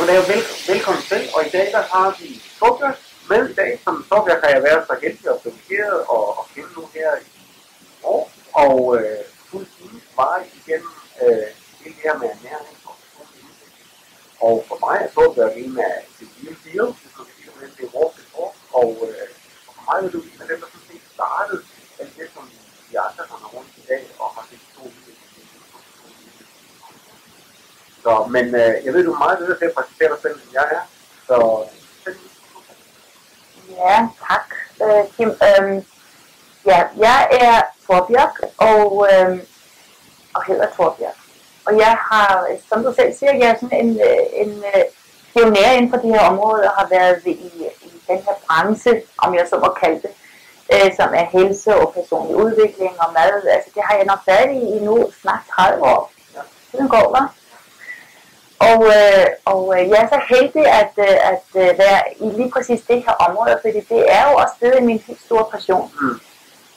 lave velkommen til, og i dag der har vi Torbjørn med i dag, som Torbjørn har jeg været så heldig og privilegeret og kende nu her i år, og fuldstændig meget igennem hele det her med ernæring og personlig udvikling. Og for mig er Torbjørn en af de real deal, hvis man siger, hvordan det er vores år, og for mig er du en af dem, der sådan set startede alt det, som de andre har rundt i dag, og har set stor udvikling. Så, men jeg ved, du er meget bedre til at præsentere dig selv, end jeg er. Så ja, tak, Kim. Ja, jeg er Torbjørn og hedder Torbjørn. Og jeg har, som du selv siger, jeg er sådan en pioner inden for det her område, og har været i den her branche, om jeg så må kalde det, som er helse og personlig udvikling og mad. Altså det har jeg nok været i nu snart 30 år. Siden går, hva'? Og jeg er så heldig at være i lige præcis det her område, fordi det er jo også blevet min helt store passion.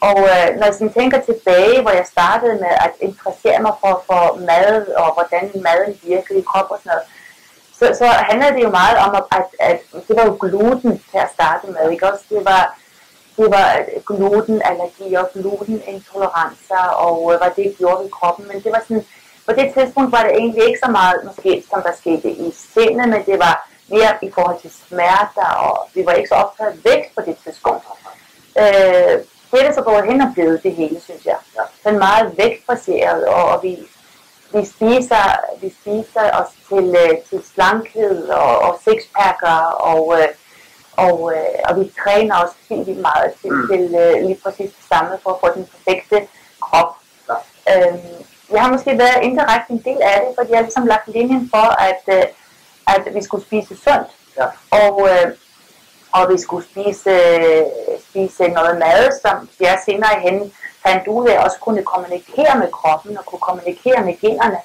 Og når jeg sådan tænker tilbage, hvor jeg startede med at interessere mig for mad og hvordan maden virkede i kroppen og sådan noget, så handler det jo meget om, at det var jo gluten til at starte med, ikke også? Det var glutenallergier og glutenintolerancer og hvad det gjorde i kroppen, men det var sådan, på det tidspunkt var det egentlig ikke så meget, måske, som der skete i sindet, men det var mere i forhold til smerter, og vi var ikke så optaget af vægt på det tidspunkt. Det er det så gået hen og blevet det hele, synes jeg. Den meget vægtbaseret, og vi spiser os til slankhed og sixpacker, og vi træner os helt vildt meget til lige præcis det samme for at få den perfekte krop. Jeg har måske været indirekte en del af det, fordi jeg har ligesom lagt linjen for, at vi skulle spise sundt, og vi skulle spise noget mad, som jeg senere hen fandt ud af også kunne kommunikere med kroppen og kunne kommunikere med generne.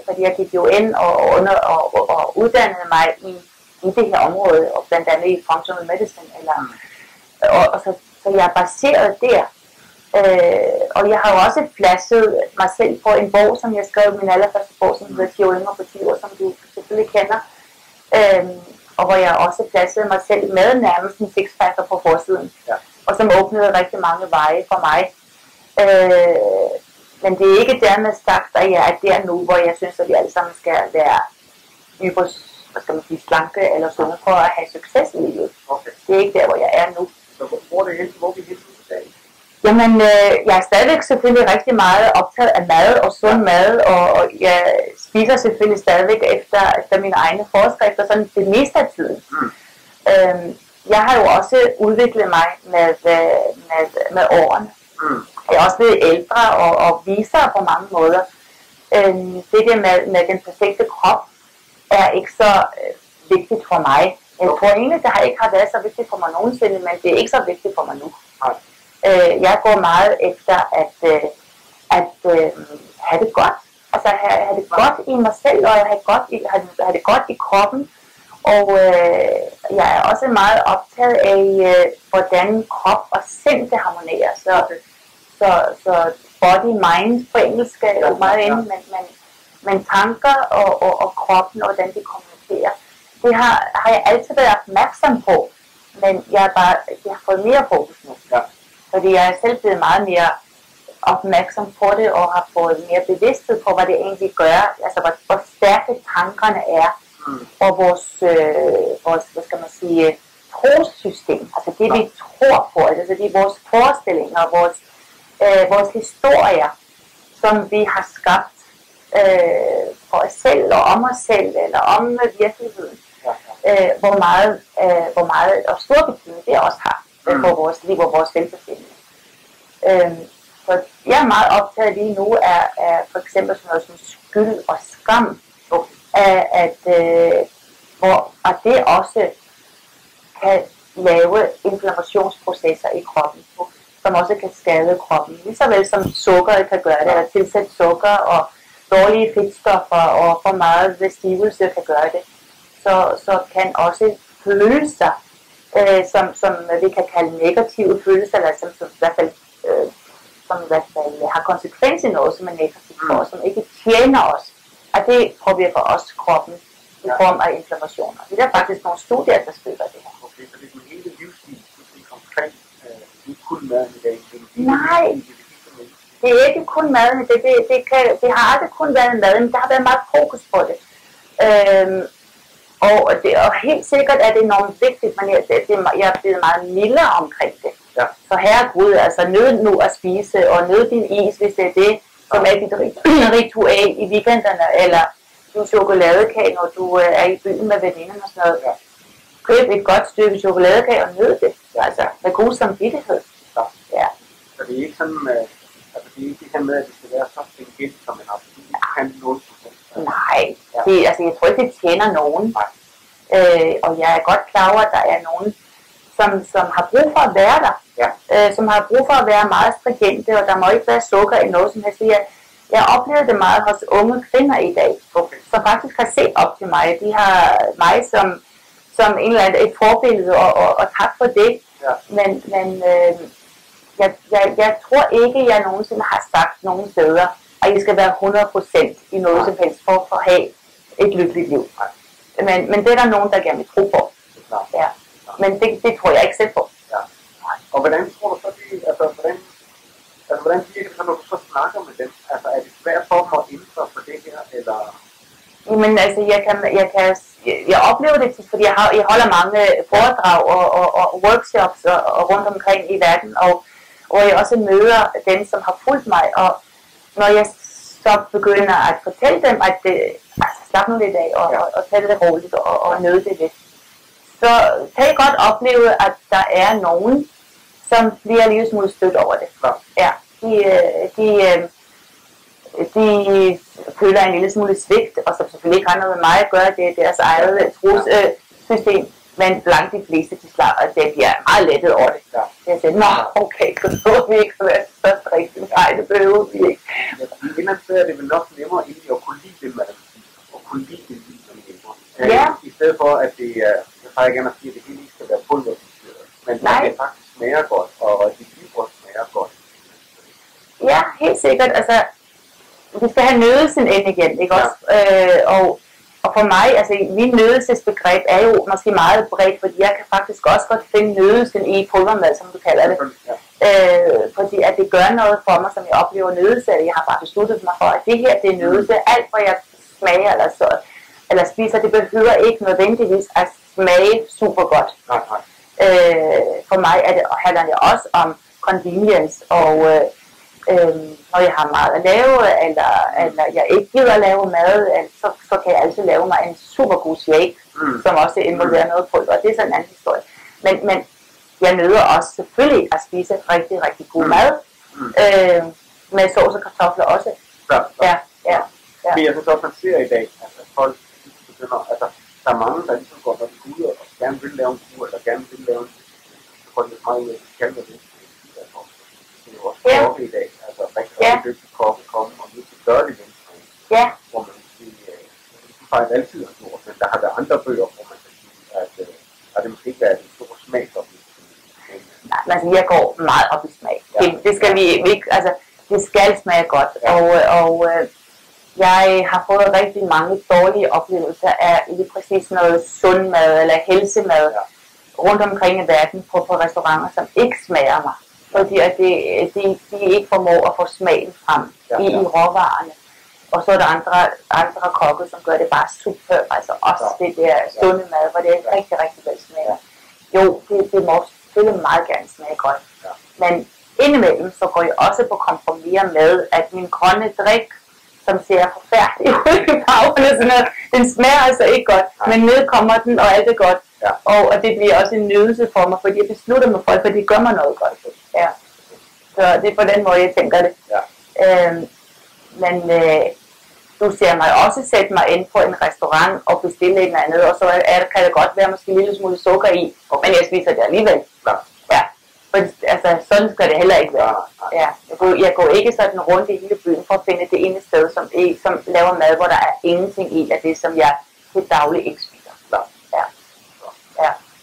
Fordi jeg gik jo ind og uddannede mig i det her område, og blandt andet i functional medicine. Så jeg er baseret der. Og jeg har jo også flashet mig selv på en bog, som jeg skrev, min allerførste bog, som hedder 10 yngre på 10 år, som du selvfølgelig kender. Og hvor jeg også flashede mig selv med nærmest en sixpacker på forsiden. Og som åbnede rigtig mange veje for mig. Men det er ikke dermed sagt, at jeg er der nu, hvor jeg synes, at vi alle sammen skal være yderst, slanke eller sunde for at have succes i livet. Det er ikke der, hvor jeg er nu. Så hvor er det helt, hvor vi helt i dag? Jamen, jeg er stadigvæk selvfølgelig rigtig meget optaget af mad og sund mad, og jeg spiser selvfølgelig stadigvæk efter mine egne forskrifter, sådan det meste af tiden. Jeg har jo også udviklet mig med årene. Jeg er også blevet ældre og viser på mange måder. Det der med den perfekte krop er ikke så vigtigt for mig. Jeg tror egentlig, det har ikke været så vigtigt for mig nogensinde, men det er ikke så vigtigt for mig nu. Jeg går meget efter at have det godt. Altså have det godt i mig selv, og have det godt i kroppen. Og jeg er også meget optaget af, hvordan krop og sind det harmonerer. Så body-mind på engelsk er jo meget inde, men tanker og kroppen og hvordan de kommunikerer. Det har jeg altid været opmærksom på, men jeg har fået mere fokus nu. Fordi jeg er selv blevet meget mere opmærksom på det, og har fået mere bevidsthed på, hvad det egentlig gør, altså hvor stærke tankerne er, og vores hvad skal man sige, trossystem, altså det vi tror på, altså det er vores forestillinger, vores historier, som vi har skabt for os selv, og om os selv, eller om virkeligheden, hvor meget og stor betydning det også har for vores liv og vores velbefindende. Så jeg er meget optaget lige nu af for eksempel sådan noget som skyld og skam, at det også kan lave inflammationsprocesser i kroppen, som også kan skade kroppen, lige så vel som sukker kan gøre det, eller tilsat sukker og dårlige fedtstoffer og for meget stivelse kan gøre det. Så kan også følelser, som vi kan kalde negative følelser, eller som i hvert fald har konsekvens i noget, som er negativt for os, som ikke tjener os, at det påvirker også kroppen i form af inflammationer. Det er faktisk nogle studier, der støtter det her. Okay, så det er den hele livsstil, omkring, ikke kun maden i dag. Nej, det er ikke kun maden. Det har aldrig kun været maden, der har været meget fokus på det. Og helt sikkert er det enormt vigtigt, men jeg er blevet meget mildere omkring det. Ja. Så herregud, altså nyd nu at spise, og nyd din is, hvis det er det, som er dit ritual i weekenderne, eller din chokoladekage, når du er i byen med veninderne og sådan noget. Ja. Køb et godt stykke chokoladekage og nyd det, altså med god samvittighed. Ja. Ja. Så det er ikke sådan, altså det er ikke det her med, at det skal være så stringent, som man absolut kan noget. Nej, altså jeg tror ikke, det tjener nogen. Og jeg er godt klar over, at der er nogen, som har brug for at være der. Ja. Som har brug for at være meget stringente, og der må ikke være sukker i noget, som jeg siger. Jeg oplevede det meget hos unge kvinder i dag, som faktisk har set op til mig. De har mig som en eller anden, et forbillede, og tak for det. Ja. Men jeg tror ikke, jeg nogensinde har sagt nogen steder, at I skal være 100% i noget som helst for at have et lykkeligt liv. Men det er der nogen, der gerne vil tro på. Ja. Men det tror jeg ikke selv på. Ja. Og hvordan tror du så det, hvordan virker det så, når du så snakker med dem? Altså er det svært for dem at ændre på det her, eller? Jamen altså, jeg oplever det tit, fordi jeg holder mange foredrag og workshops og rundt omkring i verden, og jeg også møder dem, som har fulgt mig, og når jeg så begynder at fortælle dem, at slap nu lidt af, og tage det roligt, og nyde det lidt, så kan jeg godt opleve, at der er nogen, som bliver lige smule stødt over det. Ja, de føler en lille smule svigt, og som selvfølgelig ikke har noget med mig at gøre, det er deres eget trossystem, men blandt de fleste, det bliver meget lettet over det. Jeg siger, nå, okay, så behøver vi ikke at være så strikket. Nej, det behøver vi ikke. Ja, i en eller anden sted er det vel nok nemmere egentlig at kunne lide det, man og kunne lide det liv, som hjælper. Ja. I stedet for, at det er, jeg plejer gerne at sige, at det hele ikke skal være pulveriseret, men at det faktisk smager godt, og at det liv også smager godt. Ja, helt sikkert. Altså, vi skal have nødelsen ind igen, ikke også? Og for mig, altså min nydelsesbegreb er jo måske meget bredt, fordi jeg kan faktisk også godt finde nydelsen i pulvermad, som du kalder det. Fordi at det gør noget for mig, som jeg oplever nydelse af. Jeg har bare besluttet mig for, at det her, det er nydelse. Alt, hvad jeg smager eller spiser, det behøver ikke nødvendigvis at smage super godt. For mig handler det også om convenience, og når jeg har meget at lave, eller jeg ikke gider at lave mad, så kan jeg altid lave mig en super god shake, som også involverer noget pulver. Det er sådan en anden historie. Men jeg nyder også selvfølgelig at spise rigtig, rigtig god mad, med sovs og kartofler også. Ja. Men jeg synes også, man ser i dag, at folk begynder, altså der er mange, der ligesom går, når de går ud og gerne vil lave en kur, eller gerne vil lave en så går det meget ud af, at de kan med det. Det er jo også kokke i dag, altså rigtig dygtige kokke komme og nu til gøre det venstre. Hvor man kan sige, det faktisk altid har gjort, men der har været andre bøger, hvor man kan sige, at det måske ikke været en stor smagsoplevelse. Nej, altså jeg går meget op i smag. Det skal vi ikke, altså det skal smage godt, og jeg har fået rigtig mange dårlige oplevelser af lige præcis noget sund mad eller helsemad rundt omkring i verden på restauranter, som ikke smager mig. Fordi at de ikke formår at få smagen frem i råvarerne. Og så er der andre kokke, som gør det bare super, altså også det der sunde mad, hvor det er rigtig, rigtig vel smager. Jo, det må selvfølgelig meget gerne smage godt. Men indimellem så går jeg også på kompromis med, at min grønne drik, som ser forfærdelig ud i farverne, sådan noget, den smager altså ikke godt, men ned kommer den, og alt er godt. Og det bliver også en nydelse for mig, fordi jeg beslutter mig for det, fordi det gør mig noget godt. Ja. Så det er på den måde, jeg tænker det. Men du ser mig også sætte mig ind på en restaurant og bestille et eller andet, og så kan det godt være måske en lille smule sukker i, men jeg spiser det alligevel. For, altså, sådan skal det heller ikke være. Jeg går ikke sådan rundt i hele byen for at finde det ene sted, som laver mad, hvor der er ingenting i af det, som jeg til daglig ikke spiser.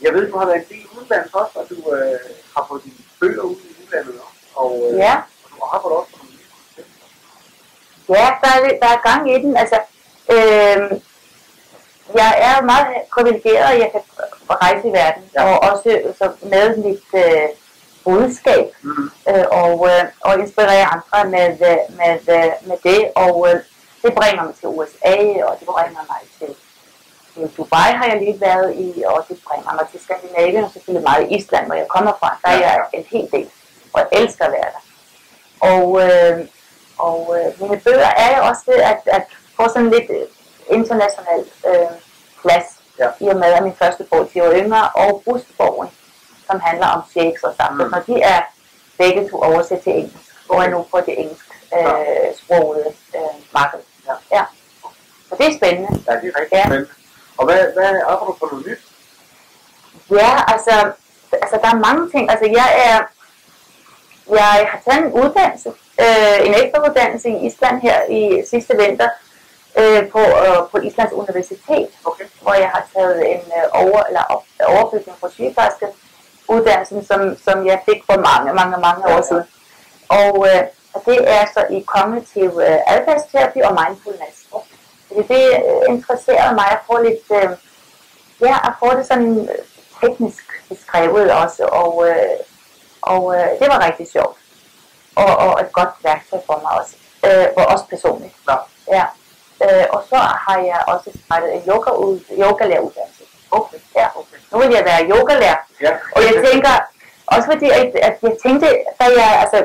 Jeg ved, du har været en del udlandet også, og du har fået dine bøger ud i udlandet også. Og du arbejder også på nogle nye koncepter. Ja, der er gang i den. Altså, jeg er meget privilegeret, at jeg kan rejse i verden, og også så med mit budskab, og inspirere andre med det, og det bringer mig til USA, og det bringer mig til Dubai har jeg lige været i, og det bringer mig til Skandinavien, og selvfølgelig meget i Island, hvor jeg kommer fra. Der er jeg en hel del, og jeg elsker at være der. Og mine bøger er jo også det at få sådan lidt international plads, i og med at min første bog, 10 år yngre, og Brustbogen, som handler om Shakes og sammen. Og de er begge to oversat til engelsk, og er nu på det engelsk sprogede marked. Ja. Så det er spændende. Ja, det er rigtig spændende. Og hvad arbejder du på noget nyt? Ja, altså der er mange ting. Altså jeg har taget en uddannelse, en efteruddannelse i Island her i sidste vinter, på Islands Universitet, hvor jeg har taget en overbygning på sygeplejerske uddannelsen, som jeg fik for mange år siden. Og det er så i kognitiv adfærdsterapi og mindfulness. Det interesserer mig at få lidt, at få det sådan teknisk beskrevet også, og det var rigtig sjovt. Og et godt værktøj for mig også, for os personligt. Ja. Og så har jeg også startet en yogalæreruddannelse. Nu vil jeg være yogalærer. Og jeg tænker, også fordi at jeg tænkte, da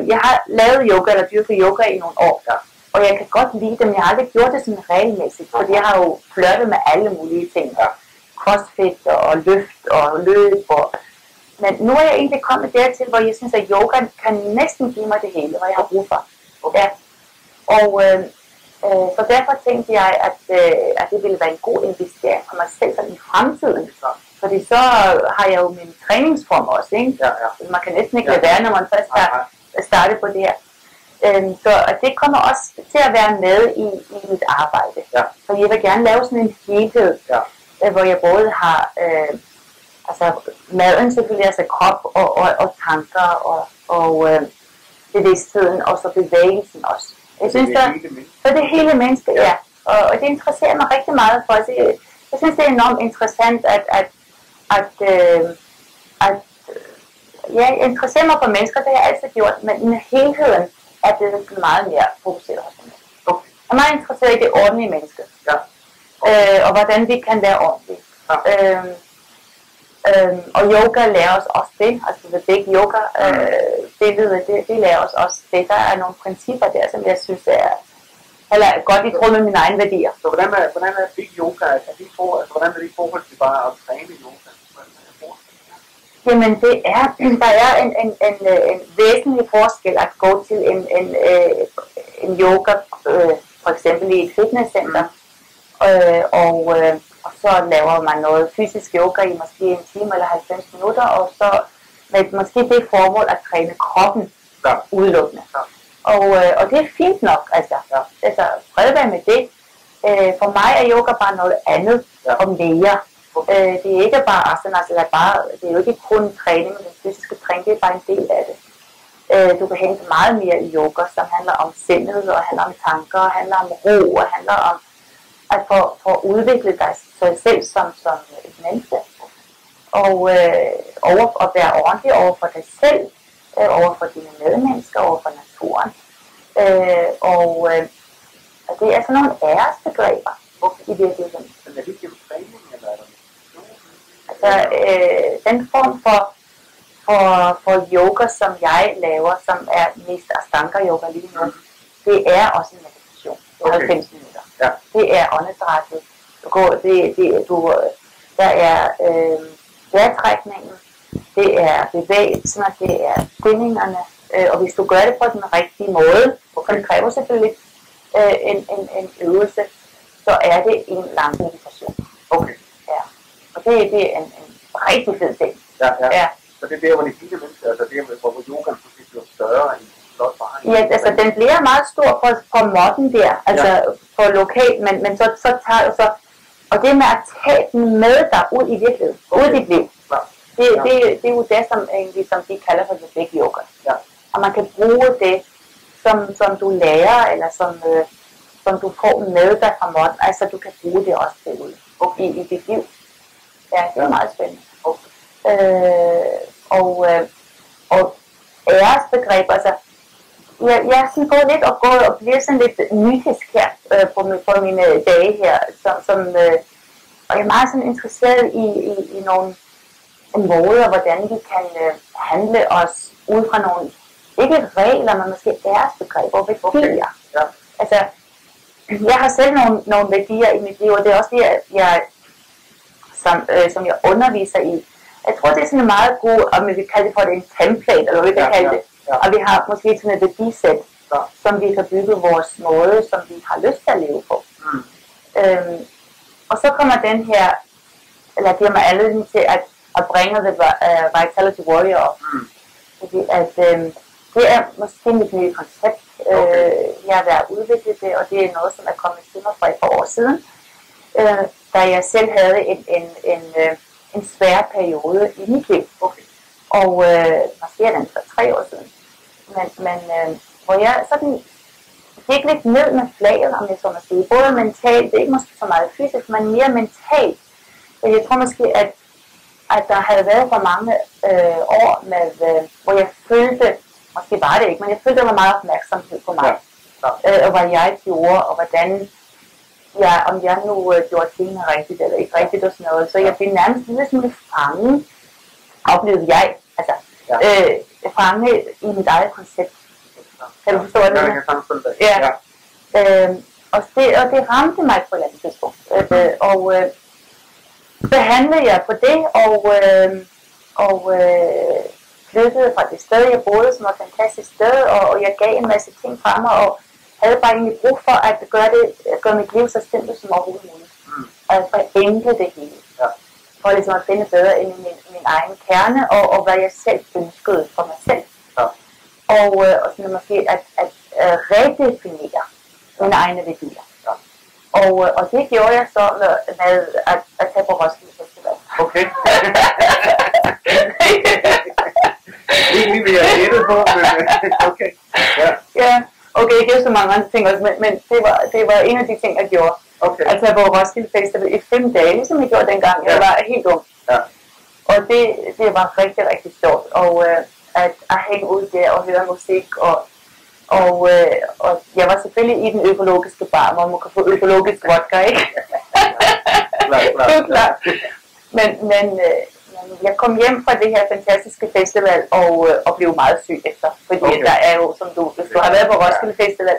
jeg har lavet yoga eller dyrket yoga i nogle år. Og jeg kan godt lide dem. Jeg har aldrig gjort det sådan regelmæssigt, fordi jeg har jo flirtet med alle mulige ting. Crossfit og løft og løb. Men nu er jeg egentlig kommet dertil, hvor jeg synes, at yoga kan næsten give mig det hele, hvad jeg har brug for. Ja. Og så derfor tænkte jeg, at det ville være en god investering for mig selv i fremtiden. Fordi så har jeg jo min træningsform også, ikke? Man kan næsten ikke lade være, når man først har startet på det her. Så det kommer også til at være med i mit arbejde. Så jeg vil gerne lave sådan en helhed, hvor jeg både har maden selvfølgelig, altså krop og tanker og bevidstheden, og så bevægelsen også. Jeg synes, så det hele menneske, og det interesserer mig rigtig meget for. Jeg synes, det er enormt interessant jeg interesserer mig for mennesker, det har jeg altid gjort, men med helheden er det meget mere fokuseret hos mig. Jeg er meget interesseret i det ordentlige menneske, og hvordan vi kan være ordentlige. Og yoga lærer os også det, altså det big yoga det lærer os også det. Der er nogle principper der, som jeg synes er godt i tråd med mine egne værdier. Så hvordan er big yoga? Hvordan er det i forhold til bare at træne yoga? Jamen der er en væsentlig forskel at gå til en yoga, for eksempel i et fitnesscenter, og så laver man noget fysisk yoga i måske en time eller 90 minutter, og så med måske det formål at træne kroppen udelukkende. Og det er fint nok, altså fred være med det. For mig er yoga bare noget andet og mere. Det er ikke bare asanas, det er jo ikke kun træning, men den fysiske træning, det er bare en del af det. Du kan hente meget mere i yoga, som handler om sindet, og handler om tanker, og handler om ro, og handler om at få udviklet dig selv som et menneske. Og at være ordentlig over for dig selv, over for dine medmennesker, over for naturen. Og det er sådan nogle æresbegreber i virkeligheden. Men er det ikke træning, eller er det? Altså, den form for yoga, som jeg laver, som er mest Ashtanga yoga lige nu, det er også en meditation. Det er 90 minutter. Det er åndedrættet. Der er vejrtrækningen, det er bevægelsen, det er stillingerne, og hvis du gør det på den rigtige måde, for det kræver selvfølgelig en øvelse, så er det en lang meditation. Og det er en rigtig fed ting. Så det er der, hvor de fine mennesker, altså det er, hvor yogaen bliver større end blot bare. Ja, altså den bliver meget stor på måtten der, altså på lokalt, men så og det med at tage den med dig ud i virkeligheden, ud i dit liv, det er jo det, som de kalder for the big yoga. Og man kan bruge det, som du lærer, eller som du får med dig fra måtten, altså du kan bruge det også til ud. i dit liv. Ja, det er meget spændende. Okay. Og æresbegreb, altså, jeg er sådan gået lidt og bliver sådan lidt mytisk her på mine dage her, og jeg er meget sådan interesseret i nogle måder, hvordan vi kan handle os ud fra nogle, ikke regler, men måske æresbegreber og værdier. Okay. Ja. Altså, jeg har selv nogle værdier i mit liv, og det er også det, som jeg underviser i. Jeg tror, det er sådan en meget god, om vi kan kalde det for en template, eller hvad vi kan kalde det. Ja. Og vi har måske sådan et værdisæt, som vi kan bygge vores måde, som vi har lyst til at leve på. Og så kommer den her, eller giver mig anledning til at bringe The Vitality Warrior op. Fordi at det er måske mit nye koncept. Jeg har været udviklet det, og det er noget, som er kommet til mig for et par år siden. Da jeg selv havde en svær periode i mit liv. Og måske er den for 3 år siden. Men hvor jeg sådan gik lidt ned med flaget, om jeg så må sige. Både mentalt, det er ikke måske så meget fysisk, men mere mentalt. Så jeg tror måske, at der havde været for mange år, hvor jeg følte, måske var det ikke, men jeg følte, der var meget opmærksomhed på mig. Og hvad jeg gjorde, og hvordan om jeg nu gjorde tingene rigtigt eller ikke rigtigt og sådan noget. Så jeg blev nærmest lidt sådan fange, oplevede jeg, altså fange i mit eget koncept. Kan du forstå det? Ja. Og det ramte mig på et eller andet tidspunkt. Så handlede jeg på det, og flyttede fra det sted, jeg boede, som var et fantastisk sted, og jeg gav en masse ting fra mig, og havde bare egentlig brug for at gøre mit liv så simpelt som overhovedet muligt. Altså forenkle det hele. Ja. For ligesom at finde bedre ind i min egen kerne, og hvad jeg selv ønskede for mig selv. Ja. Og sådan måske at redefinere mine egne værdier. Ja. Og det gjorde jeg så med at tage på Roskilde Festival. Okay. Egentlig vil jeg gætte på, men okay. Ja. Okay, det er så mange andre ting også, men det var en af de ting, jeg gjorde. Okay. At tage på Roskilde Festival i 5 dage, ligesom jeg gjorde dengang. Jeg var helt ung. Ja. Og det var rigtig, rigtig sjovt. Og at hænge ud der og høre musik. Og jeg var selvfølgelig i den økologiske bar, hvor man kan få økologisk vodka, ikke? Klart. Men jeg kom hjem fra det her fantastiske festival og blev meget syg efter. Fordi der er jo, hvis du har været på Roskilde Festival,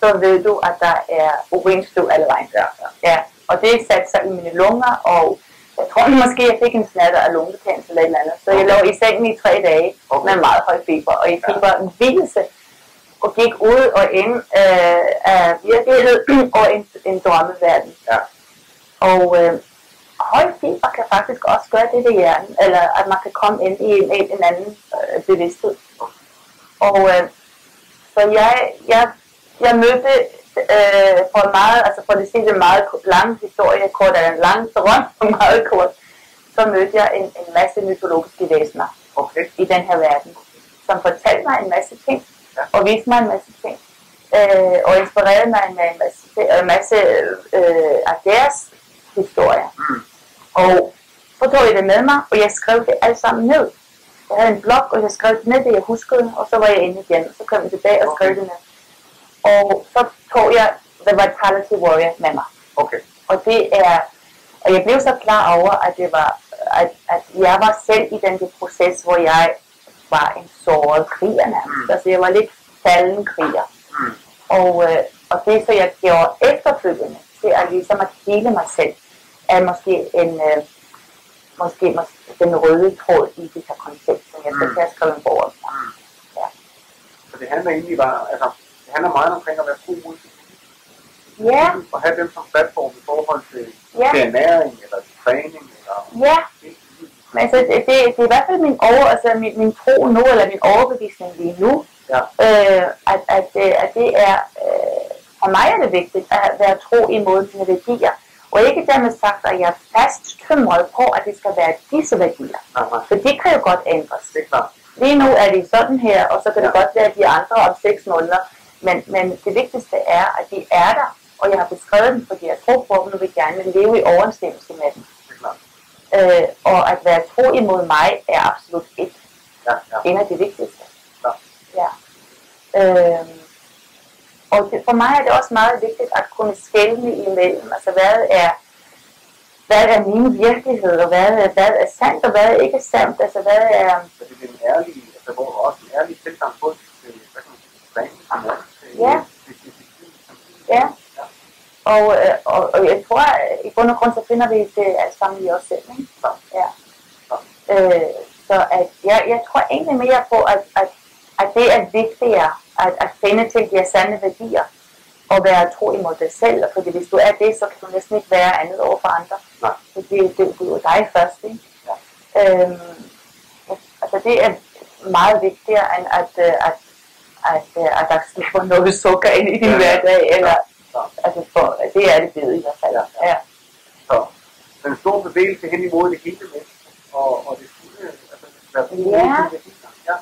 så ved du, at der er urinstøv alle vejen. Ja. Og det satte sig i mine lunger, og jeg tror måske, jeg fik en snatter af lungebetændelse eller et eller andet. Så jeg lå i sengen i 3 dage med meget høj feber, og jeg fik en vildelse, og gik ud og ind af virkelighed og en drømmeverden. Ja. Og høj feber kan faktisk også gøre det ved hjernen, eller at man kan komme ind i en anden bevidsthed. Og så jeg mødte for at sige det meget lang historie kort, eller en lang drøm meget kort, så mødte jeg en masse mytologiske væsener i den her verden, som fortalte mig en masse ting, og viste mig en masse ting, og inspirerede mig med en masse af deres historier. Og så tog jeg det med mig, og jeg skrev det alt sammen ned. Jeg havde en blog, og jeg skrev det ned, det jeg huskede, og så var jeg inde igen. Så kom jeg tilbage og skrev det ned. Og så tog jeg The Vitality Warrior med mig. Okay. Og jeg blev så klar over, at at jeg var selv i den proces, hvor jeg var en såret kriger nærmest. Altså jeg var lidt falden kriger. Og det så jeg gjorde efterfølgende, til at ligesom at hele mig selv, er måske den røde tråd i det her koncept, som jeg skal til at skrive en bog om. Ja. Så det handler egentlig bare, det handler meget omkring at være god mod sit liv. Ja. Og have dem som platform i forhold til ernæring, eller træning, eller... Ja. Men altså, det er i hvert fald min tro nu, eller min overbevisning lige nu, at det er, for mig er det vigtigt at være tro imod sine værdier. Og ikke dermed sagt, at jeg er fast tømret på, at det skal være disse værdier. For det kan jo godt ændres. Det er klart. Lige nu er det sådan her, og så kan det godt være de andre om 6 måneder. Men det vigtigste er, at de er der, og jeg har beskrevet dem, fordi jeg tror på dem, og vil gerne leve i overensstemmelse med dem. Og at være tro imod mig er absolut en af de vigtigste. Ja. Og for mig er det også meget vigtigt at kunne skelne imellem, altså hvad er min virkelighed, og hvad er sandt, og hvad er ikke sandt, altså hvad er... Så det er en ærlig, altså hvor også en ærlig tilgang på til, hvad kan man sige, træning, ja. Ja. Og jeg tror, at i bund og grund, så finder vi det alt sammen i os selv, ikke? Ja. Så at jeg tror egentlig mere på, at det er vigtigere at finde til de sande værdier, og være tro imod dig selv, fordi hvis du er det, så kan du næsten ikke være andet over for andre. Nej. Det er jo dig først, ikke? Ja. Altså det er meget vigtigere, end at der slipper noget sukker ind i din hverdag, eller altså det er det bedre i hvert fald. Ja. Så den store bevægelse hen imod det hele med, og det fulde, altså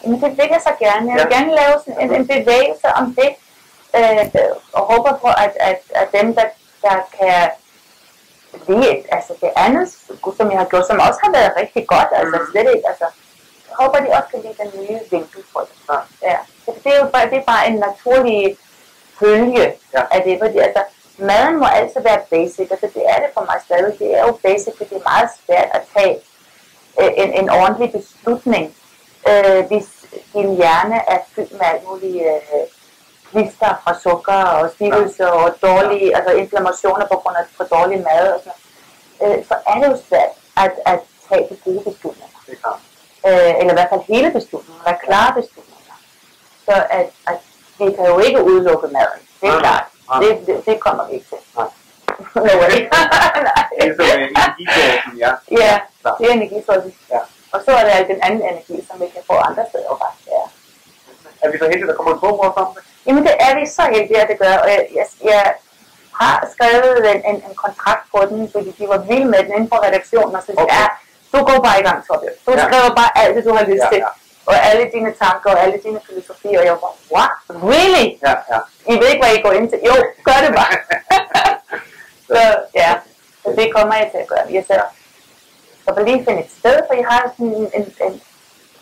men det vil jeg så gerne. Jeg vil gerne lave sådan en bevægelse om det, og håber på, at dem, der kan lide altså det andet, som jeg har gjort, som også har været rigtig godt, altså slet ikke, altså jeg håber, de også kan lide den nye vinkel på det. Ja. Det er jo bare en naturlig følge af det, fordi altså maden må altid være basic, altså det er det for mig stadig, det er jo basic, fordi det er meget svært at tage en ordentlig beslutning, hvis din hjerne er fyldt med alt muligt klister fra sukker og stivelse og dårlige, altså inflammationer på grund af for dårlig mad og sådan. Så er det jo svært at tage de gode beslutninger. Eller i hvert fald hele beslutninger, være klare beslutninger. Så at vi kan jo ikke udelukke maden. Det er klart. Det kommer vi ikke til. No way. Det er så energisourcen, ja. Ja, det er energisourcen. Ja. Og så er der alt den anden energi, som vi kan få andre steder fra. Ja. Er vi så heldige, at der kommer en bog også om det? Jamen det er vi så heldige, at det gør. Og jeg har skrevet en kontrakt på den, fordi de var vilde med den inden for redaktionen, og så siger jeg, du går bare i gang, Torbjørn. Du skriver bare alt det, du har lyst til. Og alle dine tanker og alle dine filosofier, og jeg var what? Really? I ved ikke, hvad I går ind til. Jo, gør det bare. Så det kommer jeg til at gøre. Jeg skal lige finde et sted, for jeg har sådan en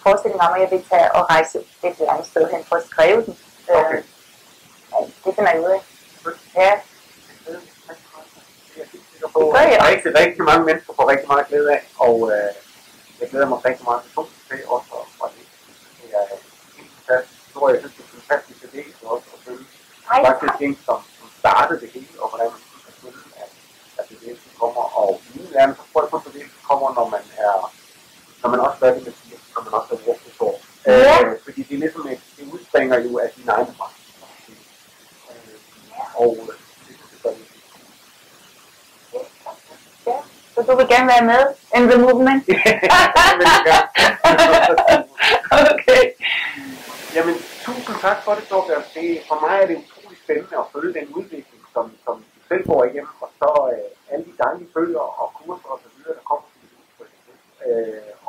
forestilling om, at jeg vil tage og rejse et eller andet sted hen for at skrive den. Det finder jeg ud af. Ja. Rigtig mange mennesker får rigtig meget glæde af, og jeg glæder mig rigtig meget til også fra det. Det er en fantastisk historie, jeg synes det er en fantastisk bevægelse også at følge. Faktisk ting, som startede det hele, og hvordan man kan følge, at bevægelsen kommer, og i min verden, så tror jeg kun, at bevægelsen kommer, når man også gør det med siger, når man også gør det efter så. Fordi det er ligesom, det udspringer jo af dine egne magt. Og det synes jeg gør det. Ja, så du vil gerne være med in the movement? Okay. Jamen, tusind tak for det, Torbjørn. For mig er det utroligt spændende at følge den udvikling, som du selv går igennem, og så alle de dejlige bøger og kurser og så videre, der kommer til dit udtryk.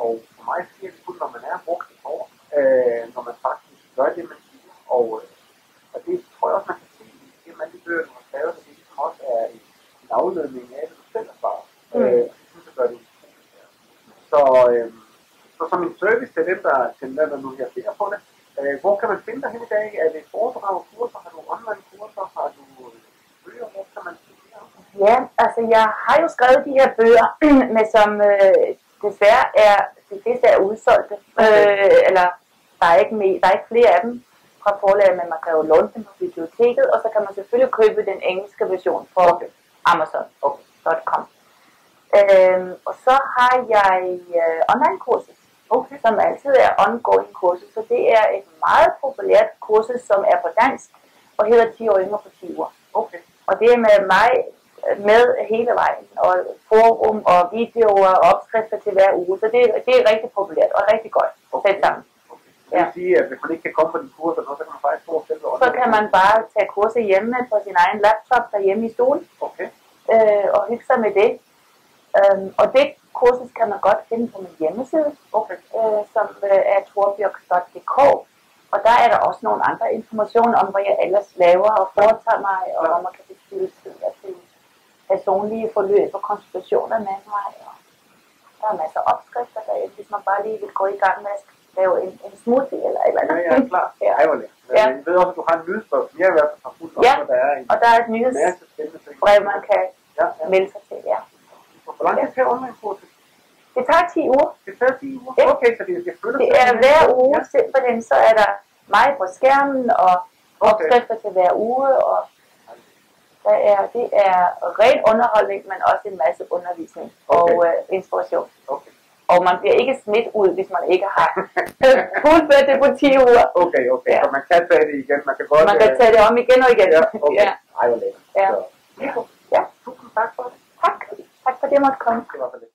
Og for mig sker det kun, når man er brugt et år, når man faktisk gør det, man siger. Og det tror jeg også, man kan se gennem alle de bøger, du har skrevet, at det ligesom også er en afledning af det, du selv har svaret. Jeg synes, det gør det utroligt. Så som en service til dem, der nu her ser på det, hvor kan man finde dig hen i dag? Er det foredrag, kurser? Har du online kurser? Har du bøger? Hvor kan man finde dig? Ja, altså jeg har jo skrevet de her bøger, men som desværre de fleste er udsolgte. Eller der er ikke flere af dem fra forlaget, men man kan jo låne dem på biblioteket, og så kan man selvfølgelig købe den engelske version på Amazon.com. Og så har jeg online kurser, som altid er ongoing kurser, så det er et meget populært kursus, som er på dansk og hedder 10 år yngre på 10 uger. Og det er med mig med hele vejen, og forum og videoer og opskrifter til hver uge, så det er rigtig populært og rigtig godt sat sammen. Det vil sige, at hvis man ikke kan komme på de kurser, så kan man faktisk få selv så kan man bare tage kurser hjemme på sin egen laptop derhjemme i stuen, og hygge sig med det. Og det kursus kan man godt finde på min hjemmeside, som er torbjørk.dk, og der er der også nogle andre informationer om, hvad jeg ellers laver og foretager mig, og hvor man kan bestille tid. personlige forløb og konsultationer med mig. Og der er masser af opskrifter derinde, hvis man bare lige vil gå i gang med at lave en smoothie eller et eller andet. Ja, klar. Ja. Ej, hvor lækkert. Men jeg ved også, at du har en nyhedsbrev. Jeg har i hvert fald har fuldt op, Ja, hvor der er en og der er et masse spændende ting. nyhedsbrev, man kan Ja. melde sig til. Ja. Hvor lang tid tager online-kurset? Det tager 10 uger. Det tager 10 uger? Ja. Okay, så det følger Det er hver uge, simpelthen, så er der mig på skærmen og opskrifter til hver uge, og det er ren underholdning, men også en masse undervisning og inspiration. Okay. Og man bliver ikke smidt ud, hvis man ikke har fuldført det på 10 uger. Okay. Ja. Så man kan tage det igen. Man kan godt... Man kan tage det om igen og igen. Ja, okay. Ja. Ej, hvor lækkert. Ja. Så. Ja. Tusind tak for det. Tak. Tak for det, måtte komme. Det var så lidt.